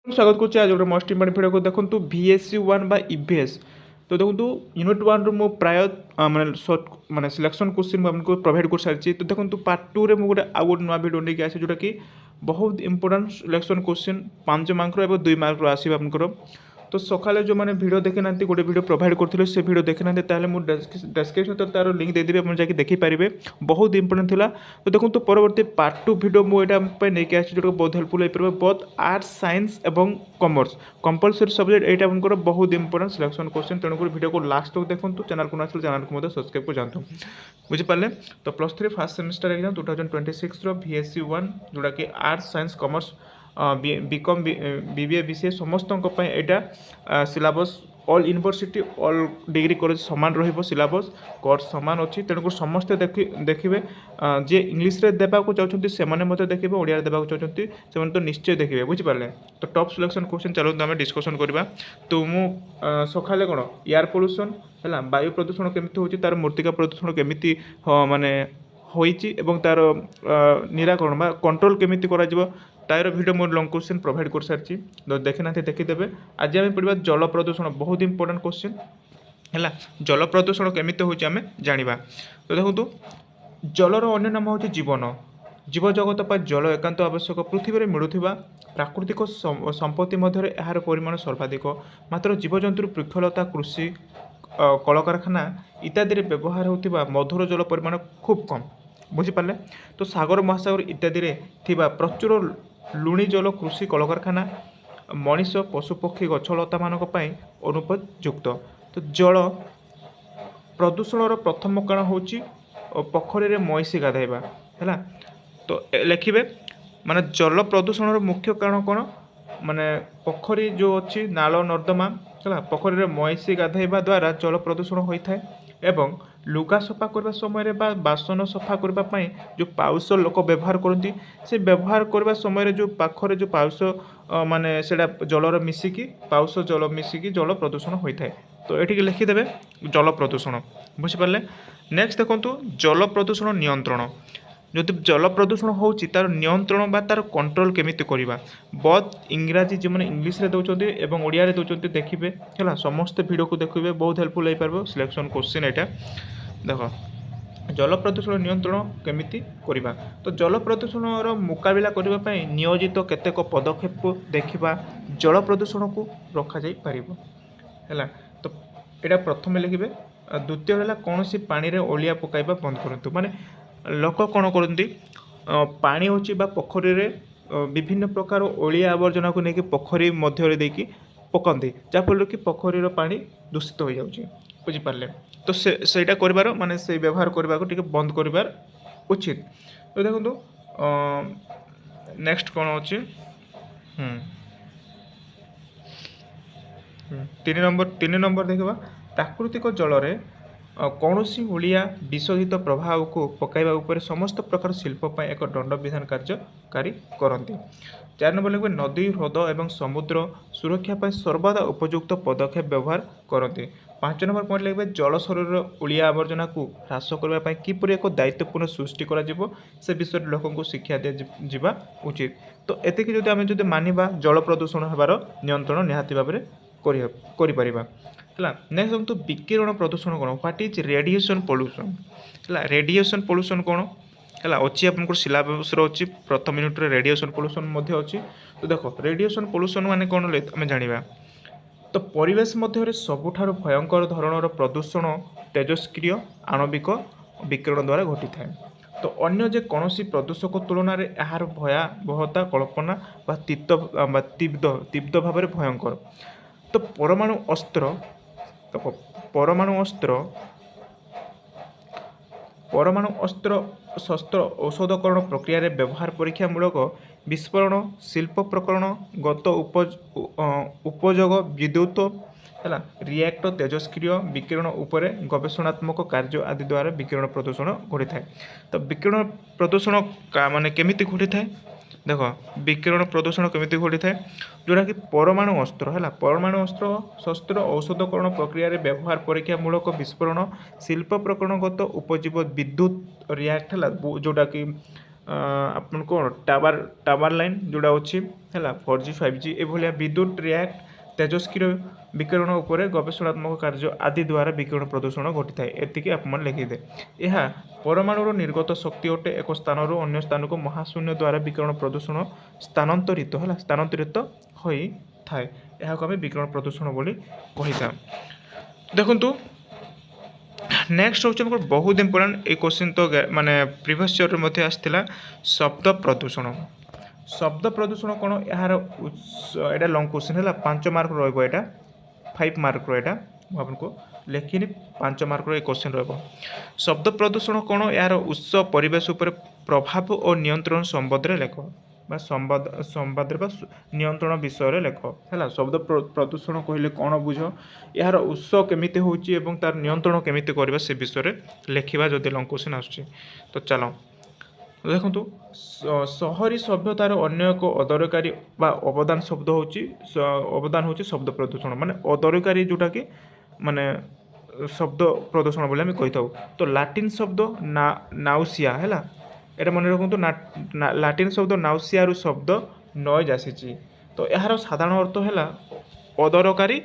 स्वागत करछि आज गोटे मोस्ट इम्पोर्टेंट भिडियो को देखंतु VSC 1 बा EVS। तो देखंतु यूनिट 1 रो मो प्राय माने शॉर्ट माने सिलेक्शन क्वेश्चन हमको प्रोवाइड कर सारछि। तो देखंतु पार्ट 2 रे मो गोटे आ गोटे नवा भिडियो नै के आसे जोटा कि बहुत इंपोर्टेंट सिलेक्शन क्वेश्चन 5 मार्क रो एवं 2 मार्क रो आसी हमको। तो सकाले जो मैंने वीडियो देखी ना गोटे वीडियो प्रोवाइड करते से वीडियो देखी ना डेस्क्रिप्शन तो तार लिंक देदेवी आप जाकि देखिपारे बहुत इंपोर्टेंट थिला। तो देखो तो परवर्ती पार्ट 2 वीडियो मुझे नहीं आसी जो बहुत हेल्पफुल हो पारे बोथ आर्ट्स साइंस एवं कॉमर्स कंपलसरी सब्जेक्ट यहाँ आपंकर बहुत इंपोर्टेंट सिलेक्शन क्वेश्चन तेणुक वीडियो को लास्ट तक देखो चैनल को आसले चैनल को सब्सक्राइब को जानते बुझीपारे। तो +3 फर्स्ट सेमेस्टर एग्जाम 2026 VSC 1 जोटा कि arts science commerce BCom BBA BCA समस्त यहाँ syllabus all university all degree college सामान रहिबो सिलेबस कोर्स सामान अच्छी तेणुक समस्ते देखिए जे इंग्लीश रे देबाको चाहछन्ती सेमाने मते देखिबे ओडिया रे देबाको चाहछन्ती सेमाने तो निश्चय देखिबे बुझिपारले। तो टॉप सिलेक्शन क्वेश्चन चलो आम डिस्कशन करबा। तो मु सखाले कोन एयर पोल्यूशन हैला वायु प्रदूषण केमिति होची तार मूर्तिका प्रदूषण केमिति माने होईची एवं तार निराकरण बा कंट्रोल केमिति करा जिवो तार video more long question provide कर सारछि। तो देखि ना देखिदेबे। आज आम पढ़ा जल प्रदूषण बहुत इंपोर्टेंट क्वेश्चन है। जल प्रदूषण केमिति होची आमे जानिबा। तो देखंतु जलर अन्य नाम होची जीवन। जीव जगत पर जल एकांत आवश्यक। पृथ्वी में मिलुथिबा प्राकृतिक संपत्ति मध्य यार परिमाण सर्वाधिक। मात्र जीवजंतु वृक्षलता कृषि कलकारखाना इत्यादि व्यवहार होतिबा मधुर जल परिमाण खूब कम बुझीपारे। तो सागर महासागर इत्यादि थिबा प्रचुर लुणी जल कृषि कलकारखाना मनीष पशुपक्षी गछलता मानक पई अनुपयुक्त। तो जल प्रदूषण प्रथम कारण होची पोखरी रे मईसी गाधेबा है। तो लिखिबे माने जल प्रदूषण मुख्य कारण कौन माने पोखरी जो अच्छी नाल नर्दमा है पोखरी रे मईसी गाधेबा द्वारा जल प्रदूषण होता है। एवं लुगा सफा करने समय बासन सफा करने जो पाउस लोक व्यवहार करती से व्यवहार करने समय जो पाखरे जो पाउस माने सेटा जलर मिसिकी पाउस जल मिसिकी जल प्रदूषण होता है। तो ये लिखिदेवे जल प्रदूषण बुझीपारे। नेक्स्ट देखो जल प्रदूषण नियंत्रण जदि जल प्रदूषण होची तार नियंत्रण बा तार कंट्रोल केमिति करिबा बहुत इंग्राजी जो मैंने इंग्लीश रे दउचंती एवं ओडिया रे दउचंती देखिबे हैला समस्त वीडियो को देखिबे बहुत हेल्पफुल हो पारबो सिलेक्शन क्वेश्चन एटा देखो जल प्रदूषण नियंत्रण केमिति करिबा। तो जल प्रदूषण रो मुकाबिला करिबा पई नियोजित केतेक पदक्षेप देखिबा जल प्रदूषण को रखा जाई पारिबो हैला। तो एटा प्रथम लिखिबे। द्वितीय है कौन सी पानी रे ओलिया पकाइबा बंद करंतु माने लोक कौन करती पानी होची बा पोखरी रे विभिन्न प्रकार ओलिया आवर्जना को लेकिन पोखरी मध्य देकी पकाती जहाँफल कि पोखरीर पानी दूषित हो जाऊँगी बुझीपारे। तो सेटा कर माने से व्यवहार करने को बंद कर उचित। तो देखो नेक्स्ट कौन अच्छी 3 नंबर देखा प्राकृतिक जल रे कौन सी ओलिया विशोधित प्रभाव को पकाइबा उपर समस्त प्रकार शिल्प पर एक दंड विधान कार्यकारी करती। 4 नंबर लिखे नदी ह्रद एवं समुद्र सुरक्षा पर सर्वदा उपयुक्त पदक्षेप व्यवहार करती। 5 नंबर पॉइंट लिखे जल शरीर ओलिया आवर्जना को ह्रास करने किपर एक दायित्वपूर्ण सृष्टि से विषय लोक को शिक्षा दिया उचित। तो एतिक जदि आम जब मानिबा जल प्रदूषण होबार नियंत्रण निहाती भाव में है। नेक्स्ट देखो विकिरण प्रदूषण कौन व्हाट इज रेडिएशन पोल्यूशन है। रेडिएशन पोल्यूशन कौन है अच्छी आपको सिलेबस अच्छी प्रथम यूनिट रे रेडिएशन पोल्यूशन अच्छी। तो देखो रेडिएशन पोल्यूशन माने कौन आम जाना। तो परिवेश मध्य सबुठार भयंकर धरणर प्रदूषण तेजस्क्रिय आणविक विकिरण द्वारा घटी थाए। तो अन्य जे कौन प्रदूषक तुलन में यार भयावहता कल्पना तीव्र भाव में भयंकर। तो परमाणु अस्त्र शस्त्र औषधकरण प्रक्रिया रे व्यवहार परीक्षामूलक विस्फोरण शिल्प प्रकरण गत उपयोग विद्युत है रिएक्टर तेजस्क्रिय विकिरण उपरे गवेषणात्मक कार्य आदि द्वारा विकिरण प्रदूषण घटी थाए। तो विकिरण प्रदूषण माने केमिति घटी थाए देख विकिरण प्रदूषण केमिति घटी थाए जोटा कि परमाणु अस्त्र है परमाणु अस्त्र शस्त्र औषधकरण प्रक्रिया रे व्यवहार परीक्षामूलक विस्फोरण शिल्प प्रकरणगत उपजीव विद्युत रिएक्ट है जोटा कि ଆପଣ କ'ଣ ଟାୱାର ଲାଇନ୍ ଯେଉଁଟା ଅଛି ହେଲା 4G 5G ଏଭଳିଆ ବିଦ୍ୟୁତ୍ ରିଆକ୍ଟ ତେଜସ୍କ୍ରିୟ ବିକିରଣ ଉପରେ ଗବେଷଣାତ୍ମକ କାର୍ଯ୍ୟ ଆଦି ଦ୍ୱାରା ବିକିରଣ ପ୍ରଦୂଷଣ ଘଟିଥାଏ। ଏତିକି ଆପଣମାନେ ଲେଖିଦେବେ। ଏହା ପରମାଣୁର ନିର୍ଗତ ଶକ୍ତି ଅଟେ। ଏକ ସ୍ଥାନରୁ ଅନ୍ୟ ସ୍ଥାନକୁ ମହାଶୂନ୍ୟ ଦ୍ୱାରା ବିକିରଣ ପ୍ରଦୂଷଣ ସ୍ଥାନାନ୍ତରିତ ହୋଇଥାଏ। ଏହାକୁ ଆମେ ବିକିରଣ ପ୍ରଦୂଷଣ ବୋଲି କହିଥାଉ। ଦେଖନ୍ତୁ ନେକ୍ସଟ ହେଉଛି ଆମର ବହୁତ ଇମ୍ପୋର୍ଟାଣ୍ଟ ଏଇ କୋଶ୍ଚିନ୍ ତ ମାନେ ପ୍ରିଭିୟସ୍ ଇୟର୍ରେ ମଧ୍ୟ ଆସିଥିଲା ଶବ୍ଦ ପ୍ରଦୂଷଣ। ଶବ୍ଦ ପ୍ରଦୂଷଣ କ'ଣ ଏହାର ଏଇଟା ଲଙ୍ଗ କୋଶ୍ଚିନ୍ ହେଲା 5 ମାର୍କ ରହିବ। ଏଇଟା 5 ମାର୍କର ଏଇଟା ମୁଁ ଆପଣଙ୍କୁ ଲେଖିନି 5 ମାର୍କର ଏ କୋଶ୍ଚିନ୍ ରହିବ। ଶବ୍ଦ ପ୍ରଦୂଷଣ କ'ଣ ଏହାର ଉତ୍ସ ପରିବେଶ ଉପରେ ପ୍ରଭାବ ଓ ନିୟନ୍ତ୍ରଣ ସମ୍ବନ୍ଧରେ ଲେଖ ବା ସମ୍ବାଦରେ ବା ନିୟନ୍ତ୍ରଣ ବିଷୟରେ ଲେଖ ହେଲା। ଶବ୍ଦ ପ୍ରଦୂଷଣ କହିଲେ କ'ଣ ବୁଝ, ଏହାର ଉତ୍ସ କେମିତି ହେଉଛି ଏବଂ ତାର ନିୟନ୍ତ୍ରଣ କେମିତି କରିବା ସେ ବିଷୟରେ ଲେଖିବା ଯଦି ଲଙ୍ଗ କୋଶ୍ଚିନ୍ ଆସୁଛି। ତ ଚାଲ ଦେଖନ୍ତୁ ସହରୀ ସଭ୍ୟତାର ଅନ୍ୟ ଏକ ଅଦରକାରୀ ବା ଅବଦାନ ହେଉଛି ଶବ୍ଦ ପ୍ରଦୂଷଣ। ମାନେ ଅଦରକାରୀ ଯେଉଁଟାକି ମାନେ ଶବ୍ଦ ପ୍ରଦୂଷଣ ବୋଲି ଆମେ କହିଥାଉ। ତ ଲାଟିନ୍ ଶବ୍ଦ ନାଉସିଆ ହେଲା, ଏଇଟା ମନେ ରଖନ୍ତୁ। ଲାଟିନ୍ ଶବ୍ଦ ନାଉସିଆରୁ ଶବ୍ଦ ନଏଜ୍ ଆସିଛି। ତ ଏହାର ସାଧାରଣ ଅର୍ଥ ହେଲା ଅଦରକାରୀ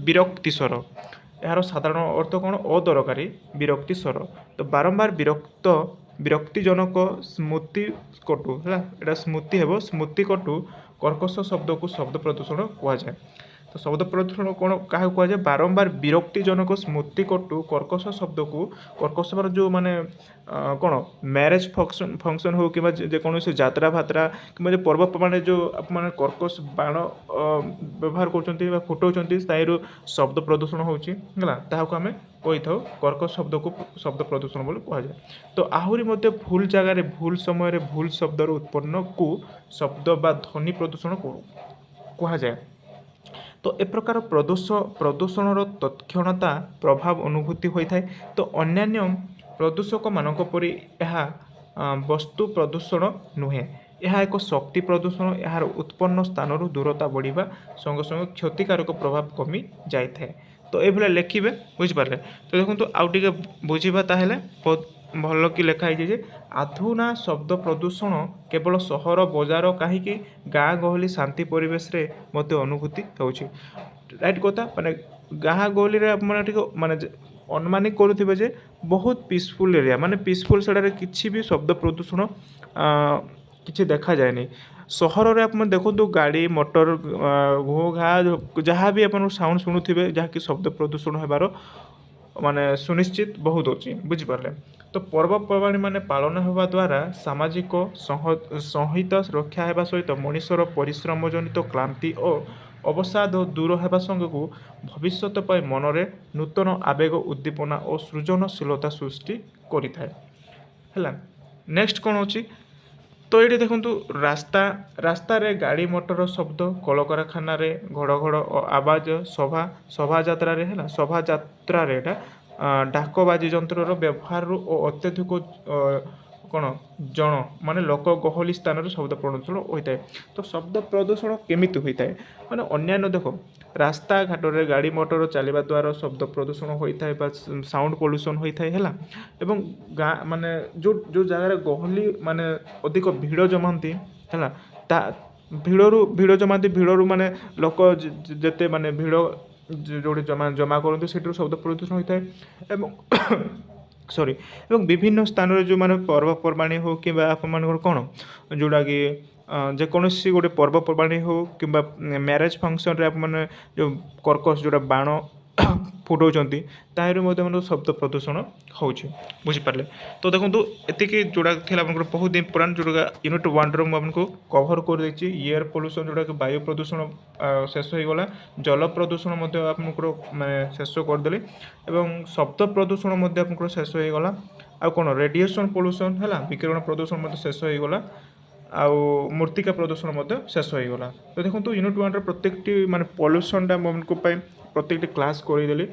ବିରକ୍ତିସ୍ୱର। ଏହାର ସାଧାରଣ ଅର୍ଥ କ'ଣ? ଅଦରକାରୀ ବିରକ୍ତିସ୍ୱର। ତ ବାରମ୍ବାର ବିରକ୍ତିଜନକ ସ୍ମୃତିକଟୁ ହେଲା, ଏଇଟା ସ୍ମୃତି ହେବ। ସ୍ମୃତିକଟୁ କର୍କଶ ଶବ୍ଦକୁ ଶବ୍ଦ ପ୍ରଦୂଷଣ କୁହାଯାଏ। ତ ଶବ୍ଦ ପ୍ରଦୂଷଣ କ'ଣ କାହାକୁ କୁହାଯାଏ? ବାରମ୍ବାର ବିରକ୍ତିଜନକ ସ୍ମୃତିକଟୁ କର୍କଶ ଶବ୍ଦକୁ, କର୍କଶ ମାନେ ଯେଉଁ ମାନେ କ'ଣ ମ୍ୟାରେଜ୍ ଫଙ୍କସନ୍ ହେଉ କିମ୍ବା ଯେକୌଣସି ଯାତ୍ରା ଫାତ୍ରା କିମ୍ବା ଯେଉଁ ପର୍ବପର୍ବାଣିରେ ଯେଉଁ ଆପଣମାନେ କର୍କଶ ବାଣ ବ୍ୟବହାର କରୁଛନ୍ତି ବା ଫୁଟାଉଛନ୍ତି, ତାହିଁରୁ ଶବ୍ଦ ପ୍ରଦୂଷଣ ହେଉଛି ହେଲା। ତାହାକୁ ଆମେ କହିଥାଉ କର୍କଶ ଶବ୍ଦକୁ ଶବ୍ଦ ପ୍ରଦୂଷଣ ବୋଲି କୁହାଯାଏ। ତ ଆହୁରି ମଧ୍ୟ ଭୁଲ ଜାଗାରେ ଭୁଲ ସମୟରେ ଭୁଲ ଶବ୍ଦର ଉତ୍ପନ୍ନକୁ ଶବ୍ଦ ବା ଧ୍ୱନି ପ୍ରଦୂଷଣ କୁହାଯାଏ। ତ ଏ ପ୍ରକାର ପ୍ରଦୂଷଣର ତତ୍କ୍ଷଣତା ପ୍ରଭାବ ଅନୁଭୂତି ହୋଇଥାଏ। ତ ଅନ୍ୟାନ୍ୟ ପ୍ରଦୂଷକମାନଙ୍କ ପରି ଏହା ବସ୍ତୁ ପ୍ରଦୂଷଣ ନୁହେଁ। ଏହା ଏକ ଶକ୍ତି ପ୍ରଦୂଷଣ। ଏହାର ଉତ୍ପନ୍ନ ସ୍ଥାନରୁ ଦୂରତା ବଢ଼ିବା ସଙ୍ଗେ ସଙ୍ଗେ କ୍ଷତିକାରକ ପ୍ରଭାବ କମି ଯାଇଥାଏ। ତ ଏଇଭଳିଆ ଲେଖିବେ, ବୁଝିପାରିଲେ। ତ ଦେଖନ୍ତୁ ଆଉ ଟିକେ ବୁଝିବା, ତାହେଲେ ବହୁତ ଭଲ କି ଲେଖା ହେଇଛି ଯେ ଆଧୁନା ଶବ୍ଦ ପ୍ରଦୂଷଣ କେବଳ ସହର ବଜାର କାହିଁକି ଗାଁ ଗହଳି ଶାନ୍ତି ପରିବେଶରେ ମଧ୍ୟ ଅନୁଭୂତି ହେଉଛି। ରାଇଟ୍ କଥା। ମାନେ ଗାଁ ଗହଳିରେ ଆପଣ ଟିକେ ମାନେ ଅନୁମାନିକ କରୁଥିବେ ଯେ ବହୁତ ପିସଫୁଲ୍ ଏରିଆ, ମାନେ ପିସଫୁଲ୍ ସେଠାରେ କିଛି ବି ଶବ୍ଦ ପ୍ରଦୂଷଣ କିଛି ଦେଖାଯାଏନି। ସହରରେ ଆପଣ ଦେଖନ୍ତୁ ଗାଡ଼ି ମଟର ଘୋ ଘା ଯାହା ବି ଆପଣ ସାଉଣ୍ଡ ଶୁଣୁଥିବେ, ଯାହାକି ଶବ୍ଦ ପ୍ରଦୂଷଣ ହେବାର ମାନେ ସୁନିଶ୍ଚିତ ବହୁତ ଅଛି, ବୁଝିପାରିଲେ। ତ ପର୍ବପର୍ବାଣି ମାନେ ପାଳନ ହେବା ଦ୍ୱାରା ସାମାଜିକ ସଂହିତା ରକ୍ଷା ହେବା ସହିତ ମଣିଷର ପରିଶ୍ରମ ଜନିତ କ୍ଳାନ୍ତି ଓ ଅବସାଦ ଦୂର ହେବା ସଙ୍ଗକୁ ଭବିଷ୍ୟତ ପାଇଁ ମନରେ ନୂତନ ଆବେଗ ଉଦ୍ଦୀପନା ଓ ସୃଜନଶୀଳତା ସୃଷ୍ଟି କରିଥାଏ ହେଲା। ନେକ୍ସଟ କ'ଣ ଅଛି? ତ ଏଇଠି ଦେଖନ୍ତୁ ରାସ୍ତାରେ ଗାଡ଼ି ମଟର ଶବ୍ଦ, କଳକାରଖାନାରେ ଘଡ଼ଘଡ଼ ଓ ଆବାଜ, ଶୋଭାଯାତ୍ରାରେ ହେଲା, ଶୋଭାଯାତ୍ରାରେ ଏଇଟା ଡାକବାଜି ଯନ୍ତ୍ରର ବ୍ୟବହାରରୁ ଓ ଅତ୍ୟଧିକ ମାନେ ଲୋକ ଗହଳି ସ୍ଥାନରେ ଶବ୍ଦ ପ୍ରଦୂଷଣ ହୋଇଥାଏ। ତ ଶବ୍ଦ ପ୍ରଦୂଷଣ କେମିତି ହୋଇଥାଏ? ମାନେ ଅନ୍ୟାନ୍ୟ ଦେଖ ରାସ୍ତାଘାଟରେ ଗାଡ଼ି ମଟର ଚାଲିବା ଦ୍ୱାରା ଶବ୍ଦ ପ୍ରଦୂଷଣ ହୋଇଥାଏ ବା ସାଉଣ୍ଡ ପଲ୍ୟୁସନ୍ ହୋଇଥାଏ ହେଲା। ଏବଂ ଗାଁ ମାନେ ଯେଉଁ ଜାଗାରେ ଗହଳି ମାନେ ଅଧିକ ଭିଡ଼ ଜମାନ୍ତି ହେଲା, ଭିଡ଼ରୁ ମାନେ ଲୋକ ଯେତେ ମାନେ ଭିଡ଼ ଯେଉଁଠି ଜମା କରନ୍ତି ସେଠାରୁ ଶବ୍ଦ ପ୍ରଦୂଷଣ ହୋଇଥାଏ। ଏବଂ ବିଭିନ୍ନ ସ୍ଥାନରେ ଯେଉଁମାନେ ପର୍ବପର୍ବାଣି ହେଉ କିମ୍ବା ଆପଣମାନଙ୍କର କ'ଣ ଯେଉଁଟାକି ଯେକୌଣସି ଗୋଟେ ପର୍ବପର୍ବାଣି ହେଉ କିମ୍ବା ମ୍ୟାରେଜ୍ ଫଙ୍କସନ୍ରେ ଆପଣମାନେ ଯେଉଁ କର୍କଶ ଯେଉଁଟା ବାଣ ଫୁଟାଉଛନ୍ତି, ତାହିଁରୁ ମଧ୍ୟ ଆମର ଶବ୍ଦ ପ୍ରଦୂଷଣ ହେଉଛି, ବୁଝିପାରିଲେ। ତ ଦେଖନ୍ତୁ ଏତିକି ଯେଉଁଟା ଥିଲା ଆପଣଙ୍କର ବହୁତ ଇମ୍ପୋର୍ଟାଣ୍ଟ, ଯେଉଁଟା ୟୁନିଟ୍ 1ର ମୁଁ ଆପଣଙ୍କୁ କଭର୍ କରିଦେଇଛି। ଏୟାର ପଲ୍ୟୁସନ୍ ଯେଉଁଟାକି ବାୟୁ ପ୍ରଦୂଷଣ ଶେଷ ହୋଇଗଲା। ଜଳ ପ୍ରଦୂଷଣ ମଧ୍ୟ ଆପଣଙ୍କର ମାନେ ଶେଷ କରିଦେଲି ଏବଂ ଶବ୍ଦ ପ୍ରଦୂଷଣ ମଧ୍ୟ ଆପଣଙ୍କର ଶେଷ ହୋଇଗଲା। ଆଉ କ'ଣ ରେଡ଼ିଏସନ୍ ପଲ୍ୟୁସନ୍ ହେଲା, ବିକିରଣ ପ୍ରଦୂଷଣ ମଧ୍ୟ ଶେଷ ହୋଇଗଲା। ଆଉ ମୃତ୍ତିକା ପ୍ରଦୂଷଣ ମଧ୍ୟ ଶେଷ ହୋଇଗଲା। ତ ଦେଖନ୍ତୁ ୟୁନିଟ୍ 1ର ପ୍ରତ୍ୟେକଟି ମାନେ ପଲ୍ୟୁସନ୍ଟା ମୁଁ ଆପଣଙ୍କ ପାଇଁ ପ୍ରତ୍ୟେକଟି କ୍ଲାସ୍ କରିଦେଲି।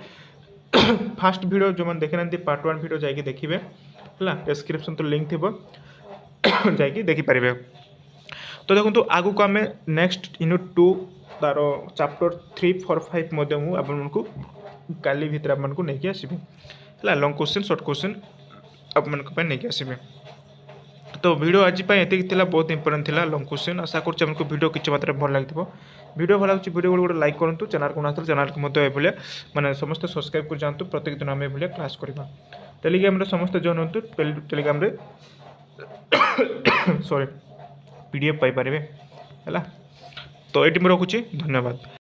ଫାଷ୍ଟ ଭିଡ଼ିଓ ଯେଉଁମାନେ ଦେଖିନାହାନ୍ତି ପାର୍ଟ 1 ଭିଡ଼ିଓ ଯାଇକି ଦେଖିବେ ହେଲା, ଡେସ୍କ୍ରିପ୍ସନ୍ ତ ଲିଙ୍କ୍ ଥିବ ଯାଇକି ଦେଖିପାରିବେ। ତ ଦେଖନ୍ତୁ ଆଗକୁ ଆମେ ନେକ୍ସଟ ୟୁନିଟ୍ 2 ତାର ଚାପ୍ଟର 3, 4, 5 ମଧ୍ୟ ମୁଁ ଆପଣମାନଙ୍କୁ କାଲି ଭିତରେ ଆପଣମାନଙ୍କୁ ନେଇକି ଆସିବି ହେଲା। ଲଙ୍ଗ କୋଶ୍ଚିନ୍ ସର୍ଟ କୋଶ୍ଚିନ୍ ଆପଣମାନଙ୍କ ପାଇଁ ନେଇକି ଆସିବେ। ତ तो वीडियो आज ये बहुत इंपोर्टेंट था लंग क्वेश्चन आशा कर वीडियो किसी मात्रा भल लगे वीडियो भल लगे वीडियो गोटे लाइक करूँ चैनल को आते चैनल को भाई मैंने समस्त सब्सक्राइब कर जातु प्रत्येक दिन आम भाई क्लास करवा टेलीग्राम समस्त जॉइन हूँ टेलीग्राम सॉरी पीडीएफ पाइपर है तो ये रखुच्छी धन्यवाद।